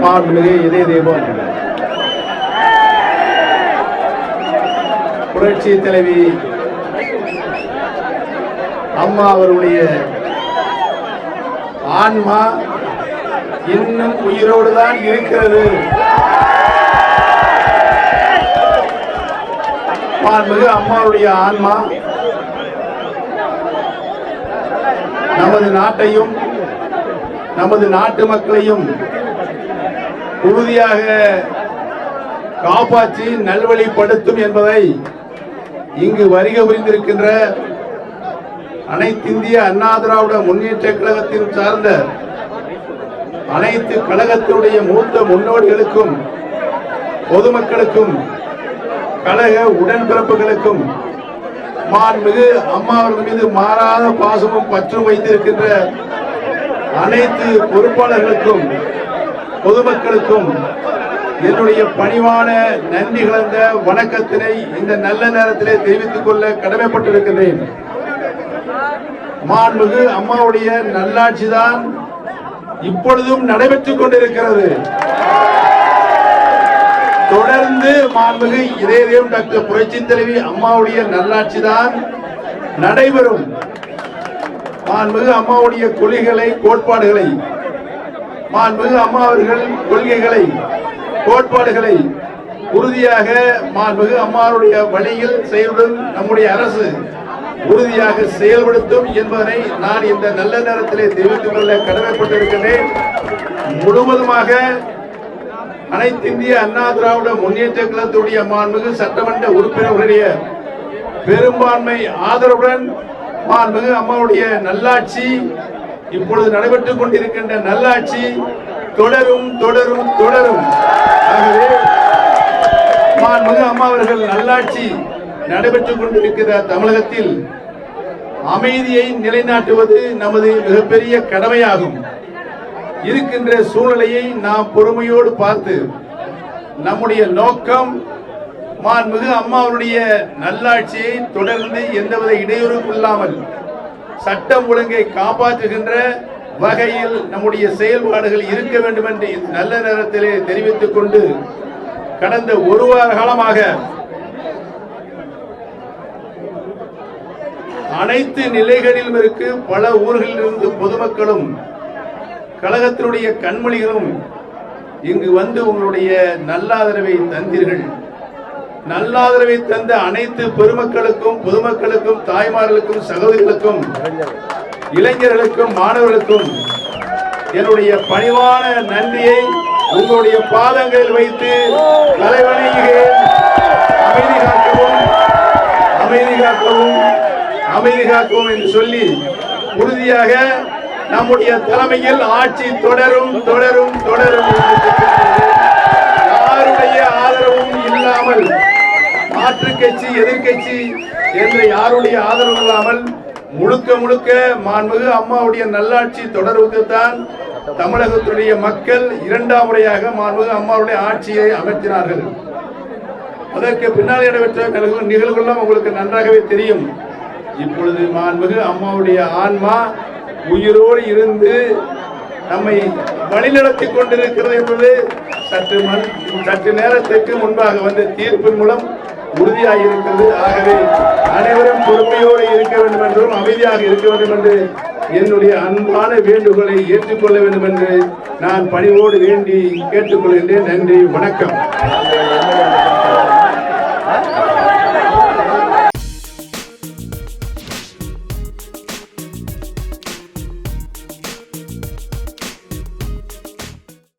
மாண்புமிகு இதய தெய்வம் புரட்சி தலைவி அம்மா அவருடைய ஆன்மா இன்னும் உயிரோடு தான் இருக்கிறது. மாண்புமிகு அம்மாவுடைய ஆன்மா நமது நாட்டையும் நமது நாட்டு மக்களையும் உறுதியாக காப்பாற்றி நல்வழிப்படுத்தும் என்பதை இங்கு வருகை புரிந்திருக்கின்ற அனைத்திந்திய அண்ணா திராவிட முன்னேற்ற கழகத்தின் சார்ந்த அனைத்து கழகத்தினுடைய மூத்த முன்னோடிகளுக்கும் பொதுமக்களுக்கும் கழக உடன்பிறப்புகளுக்கும் மாண்புமிகு அம்மா அவர்கள் மீது மாறாத பாசமும் பற்றும் வைத்திருக்கின்ற அனைத்து பொறுப்பாளர்களுக்கும் பொதுமக்களுக்கும் என்னுடைய பணிவான நன்றி கலந்த வணக்கத்தினை இந்த நல்ல நேரத்திலே தெரிவித்துக் கொள்ள கடமைப்பட்டிருக்கின்றேன். மாண்புமிகு அம்மாவுடைய நல்லாட்சிதான் இப்பொழுதும் நடைபெற்றுக் கொண்டிருக்கிறது. தொடர்ந்து மாண்புமிகு இதய தெய்வம் டாக்டர் புரட்சி தலைவி அம்மாவுடைய நல்லாட்சிதான் நடைபெறும். மாண்புமிகு அம்மாவுடைய கொள்கைகளை கோட்பாடுகளை மாண்புமிகு அம்மா அவர்கள் கொள்கைகளை கோட்பாடுகளை உறுதியாக மாண்புமிகு அம்மாவுடைய வழியில் செயல்படும் நம்முடைய அரசு உறுதியாக செயல்படுத்தும் என்பதனை நான் இந்த நல்ல நேரத்திலே தெரிவித்துக் கொள்ள கடமைப்பட்டிருக்கின்றேன். முழுவதுமாக அனைத்திந்திய அண்ணா திராவிட முன்னேற்ற கழகத்துடைய மாண்புமிகு சட்டமன்ற உறுப்பினர்களுடைய பெரும்பான்மை ஆதரவுடன் மாண்புமிகு அம்மாவுடைய நல்லாட்சி இப்பொழுது நடைபெற்றுக் கொண்டிருக்கின்ற நல்லாட்சி தொடரும் தொடரும் தொடரும். ஆகவே மாண்புமிகு அம்மா அவர்கள் நல்லாட்சி நடைபெற்றுக் கொண்டிருக்கிற தமிழகத்தில் அமைதியை நிலைநாட்டுவது நமது மிகப்பெரிய கடமையாகும். இருக்கின்ற சூழ்நிலையை நாம் பொறுமையோடு பார்த்து நம்முடைய நோக்கம் மாண்புமிகு அம்மாவுடைய நல்லாட்சியை தொடர்ந்து எந்தவித இடையூறும் இல்லாமல் சட்டம் ஒழுங்கை காப்பாற்றுகின்ற வகையில் நம்முடைய செயல்பாடுகள் இருக்க வேண்டும் என்று நல்ல நேரத்திலே தெரிவித்துக் கொண்டு கடந்த ஒரு வார காலமாக அனைத்து நிலைகளிலும் இருக்கு பல ஊர்களில் இருந்து பொதுமக்களும் கழகத்தினுடைய கண்மொழிகளும் இங்கு வந்து உங்களுடைய நல்லாதரவை தந்தீர்கள். நல்லாதரவை தந்த அனைத்து பெருமக்களுக்கும் பொதுமக்களுக்கும் தாய்மார்களுக்கும் சகோதரிகளுக்கும் இளைஞர்களுக்கும் மாணவர்களுக்கும் என்னுடைய பணிவான நன்றியை உங்களுடைய பாதங்களில் வைத்து தலைவணங்குகிறேன். அமைதி காக்கவும் அமைதி காக்கவும் அமைதி காக்கவும் என்று சொல்லி உறுதியாக நம்முடைய தலைமையில் ஆட்சி தொடரும் தொடரும் தொடரும். யாருடைய ஆதரவும் இல்லாமல் மாற்று கட்சி எதிர்கட்சி என்ற யாருடைய ஆதரவு இல்லாமல் முழுக்க முழுக்க மாண்புமிகு அம்மாவுடைய நல்லாட்சி தொடர்வதற்குத்தான் தமிழகத்துடைய மக்கள் இரண்டாம் முறையாக மாண்புமிகு அம்மாவுடைய ஆட்சியை அமைத்தினார்கள். அதற்கு பின்னால் நடைபெற்ற நிகழ்வுகள் உங்களுக்கு நன்றாகவே தெரியும். இப்பொழுது மாண்புமிகு அம்மாவுடைய ஆன்மா உயிரோடு இருந்து நம்மை வழிநடத்திக் கொண்டிருக்கிறது என்பது சற்று நேரத்திற்கு முன்பாக வந்த தீர்ப்பின் மூலம் உறுதியாக இருக்கிறது. ஆகவே அனைவரும் பொறுமையோடு இருக்க வேண்டும் என்றும் அமைதியாக இருக்க வேண்டும் என்று என்னுடைய அன்பான வேண்டுகோளை ஏற்றுக்கொள்ள வேண்டும் என்று நான் பணிவோடு வேண்டி கேட்டுக்கொள்கின்றேன். நன்றி, வணக்கம்.